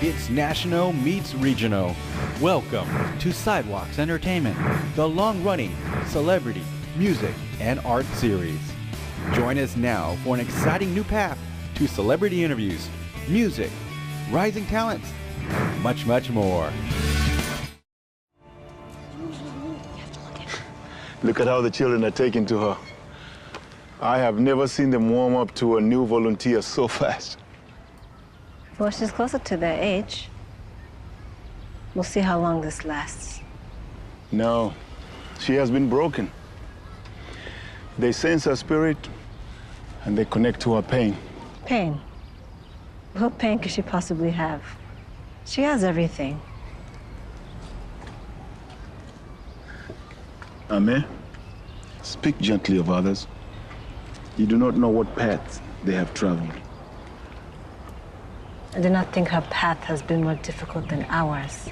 It's national meets regional. Welcome to Sidewalks Entertainment, the long-running celebrity, music, and art series. Join us now for an exciting new path to celebrity interviews, music, rising talents, much, much more. Look at how the children are taking to her. I have never seen them warm up to a new volunteer so fast. Well, she's closer to their age. We'll see how long this lasts. No, she has been broken. They sense her spirit, and they connect to her pain. Pain? What pain could she possibly have? She has everything. Ame, speak gently of others. You do not know what paths they have traveled. I do not think her path has been more difficult than ours.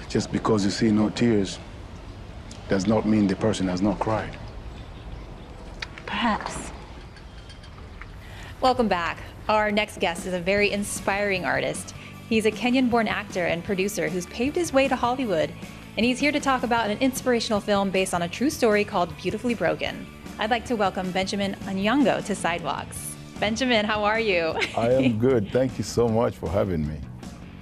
Just because you see no tears does not mean the person has not cried. Perhaps. Welcome back. Our next guest is a very inspiring artist. He's a Kenyan-born actor and producer who's paved his way to Hollywood, and he's here to talk about an inspirational film based on a true story called Beautifully Broken. I'd like to welcome Benjamin Onyango to Sidewalks. Benjamin, how are you? I am good. Thank you so much for having me.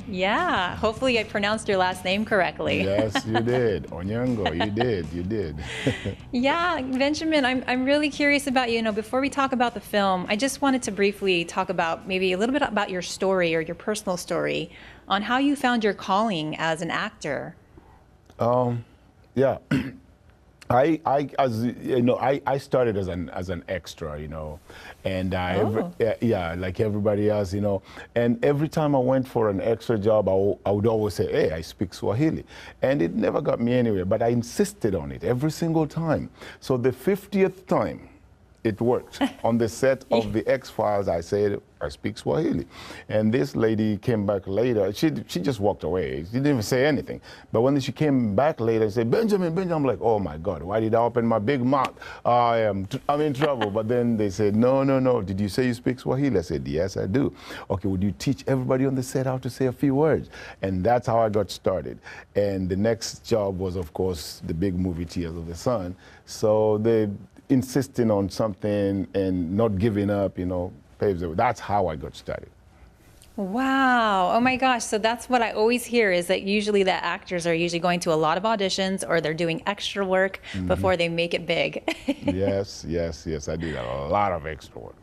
Yeah, hopefully I pronounced your last name correctly. Yes, you did. Onyango, you did. Yeah, Benjamin, I'm really curious about you. Before we talk about the film, I just wanted to briefly talk about maybe a little bit about your story or your personal story on how you found your calling as an actor. Yeah. I started as an extra, and like everybody else, and every time I went for an extra job, I would always say, hey, I speak Swahili, and it never got me anywhere, but I insisted on it every single time. So the 50th time it worked. On the set of the X-Files, I said, I speak Swahili. And this lady came back later. She just walked away. She didn't even say anything. But when she came back later and said, Benjamin, I'm like, oh my God, why did I open my big mouth? I'm in trouble. But then they said, no. Did you say you speak Swahili? I said, yes, I do. Okay, would you teach everybody on the set how to say a few words? And that's how I got started. And the next job was, of course, the big movie Tears of the Sun. So they insisting on something and not giving up, paves the way. That's how I got started. Wow. Oh my gosh. So that's what I always hear is that usually the actors are usually going to a lot of auditions or they're doing extra work before they make it big. Yes. I did a lot of extra work.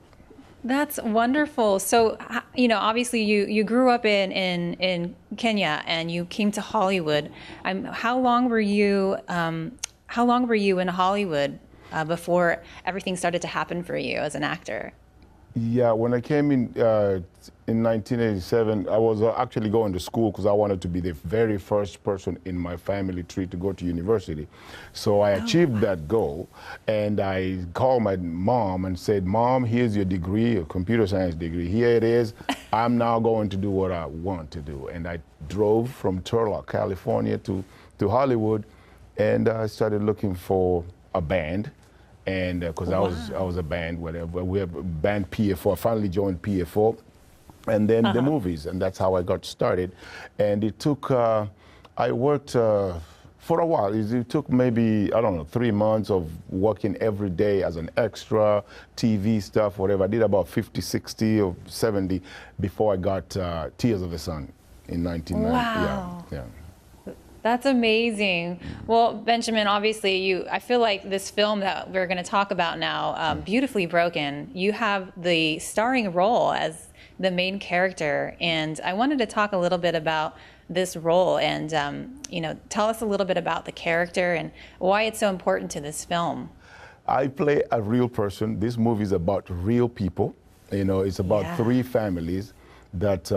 That's wonderful. So, obviously you grew up in Kenya and you came to Hollywood. How long were you in Hollywood before everything started to happen for you as an actor? Yeah, when I came in 1987, I was actually going to school because I wanted to be the very first person in my family tree to go to university. So I achieved that goal, and I called my mom and said, Mom, here's your degree, your computer science degree. Here it is. I'm now going to do what I want to do. And I drove from Turlock, California to Hollywood, and I started looking for a band. And because I was a band, whatever, we have a band PF4. I finally joined PF4, and then the movies, and that's how I got started. And it took, I worked for a while. It took maybe, 3 months of working every day as an extra, TV stuff, whatever. I did about 50, 60, or 70 before I got Tears of the Sun in 1990. Wow. Yeah. That's amazing. Well, Benjamin, obviously, I feel like this film that we're going to talk about now, Beautifully Broken, you have the starring role as the main character. And I wanted to talk a little bit about this role and, tell us a little bit about the character and why it's so important to this film. I play a real person. This movie is about real people. It's about 3 families that,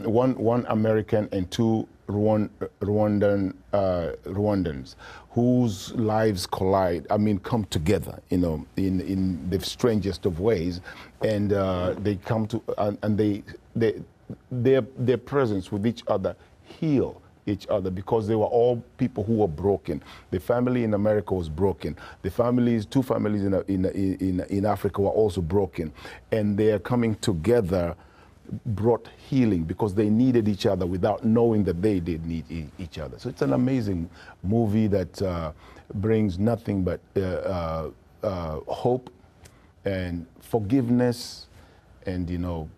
one American and 2 Rwandans whose lives collide, come together, in the strangest of ways, and they come to, and their presence with each other heal each other because they were all people who were broken. The family in America was broken. The families, 2 families in Africa were also broken, and they are coming together brought healing because they needed each other without knowing that they did need each other. So it's an amazing movie that brings nothing but hope and forgiveness and, you know,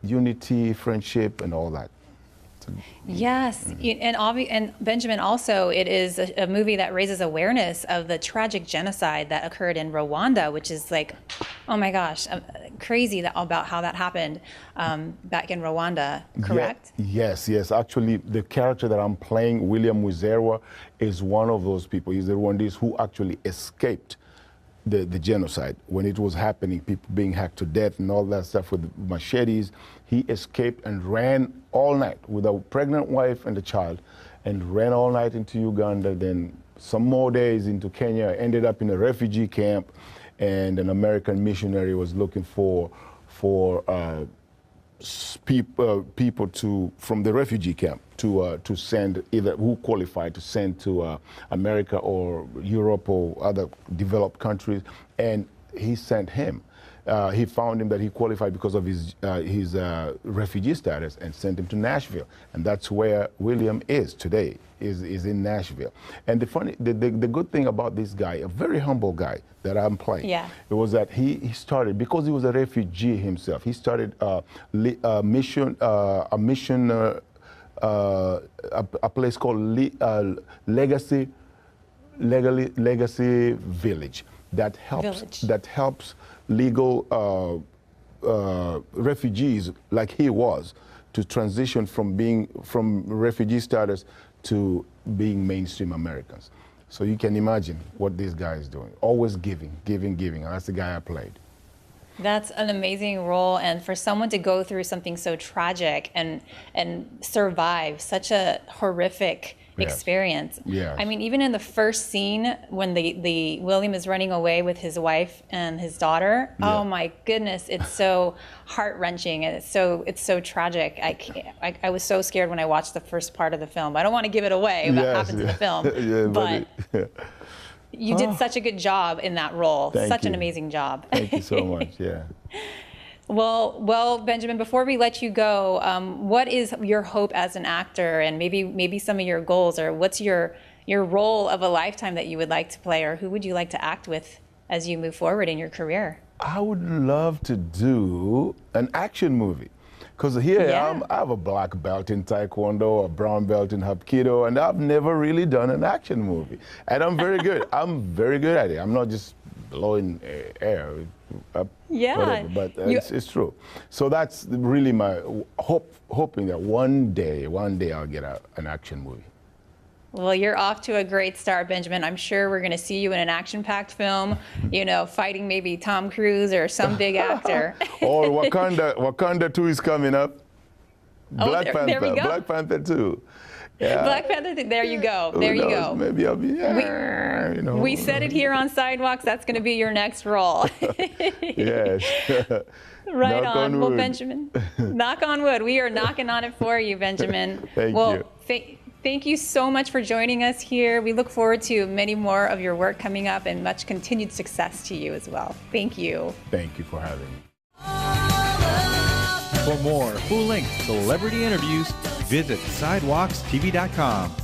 unity, friendship, and all that. Yes, and Benjamin, also, it is a movie that raises awareness of the tragic genocide that occurred in Rwanda, which is like, oh my gosh, crazy about how that happened back in Rwanda, correct? Yes. Actually, the character that I'm playing, William Mwizerwa, is one of those people. He's the Rwandese who actually escaped the genocide. When it was happening, people being hacked to death and all that stuff with machetes, he escaped and ran all night with a pregnant wife and a child, and ran all night into Uganda, then some more days into Kenya, ended up in a refugee camp, and an American missionary was looking for people from the refugee camp to send, either who qualified to send to America or Europe or other developed countries, and he sent him. He found him that he qualified because of his refugee status, and sent him to Nashville, and that's where William is today. Is in Nashville. And the good thing about this guy, a very humble guy that I'm playing, it was that he started, because he was a refugee himself, he started a place called Legacy Village that helps legal refugees like he was to transition from refugee status to being mainstream Americans. So you can imagine what this guy is doing. Always giving. And that's the guy I played. That's an amazing role, and for someone to go through something so tragic and survive such a horrific experience. Yes. I mean, even in the first scene when the William is running away with his wife and his daughter, oh my goodness, it's so heart-wrenching, and it's so tragic. I was so scared when I watched the first part of the film. I don't want to give it away what happens in the film, but you did such a good job in that role. Such an amazing job. Thank you so much. Well, Benjamin, before we let you go, what is your hope as an actor, and maybe some of your goals, or what's your role of a lifetime that you would like to play, or who would you like to act with as you move forward in your career? I would love to do an action movie. Because here I have a black belt in Taekwondo, a brown belt in Hapkido, and I've never really done an action movie. And I'm very good. I'm very good at it. I'm not just blowing air, whatever, but it's true. So that's really my hoping that one day I'll get an action movie. Well, you're off to a great start, Benjamin. I'm sure we're going to see you in an action-packed film, fighting maybe Tom Cruise or some big actor. Or Wakanda 2 is coming up. Black Panther. There we go. Black Panther 2. Yeah. Black Panther, there you go. There you go. Maybe I'll be, We said it here on Sidewalks. That's going to be your next role. Yes. Right knock on. Well, wood. Benjamin, knock on wood. We are knocking on it for you, Benjamin. Thank you. Thank you so much for joining us here. We look forward to many more of your work coming up, and much continued success to you as well. Thank you. Thank you for having me. For more full-length celebrity interviews, visit sidewalkstv.com.